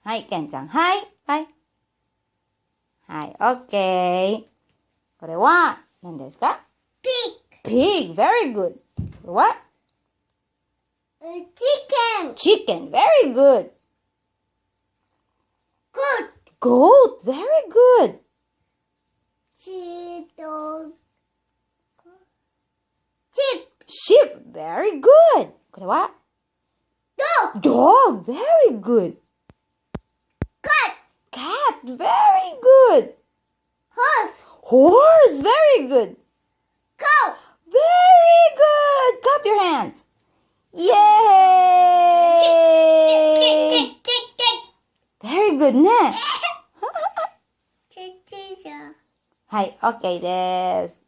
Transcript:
はい、ケンちゃん。はい。はい。はい、OK。これは、何ですか？ Pig. Very good. これは？ Chicken. Very good. Goat. Very good. Sheep. Very good. これは？ Dog. Very good. Cat. Very good. Horse. Very good. Cow. Very good. Clap your hands. Yay! Very good ね。はい、OK です。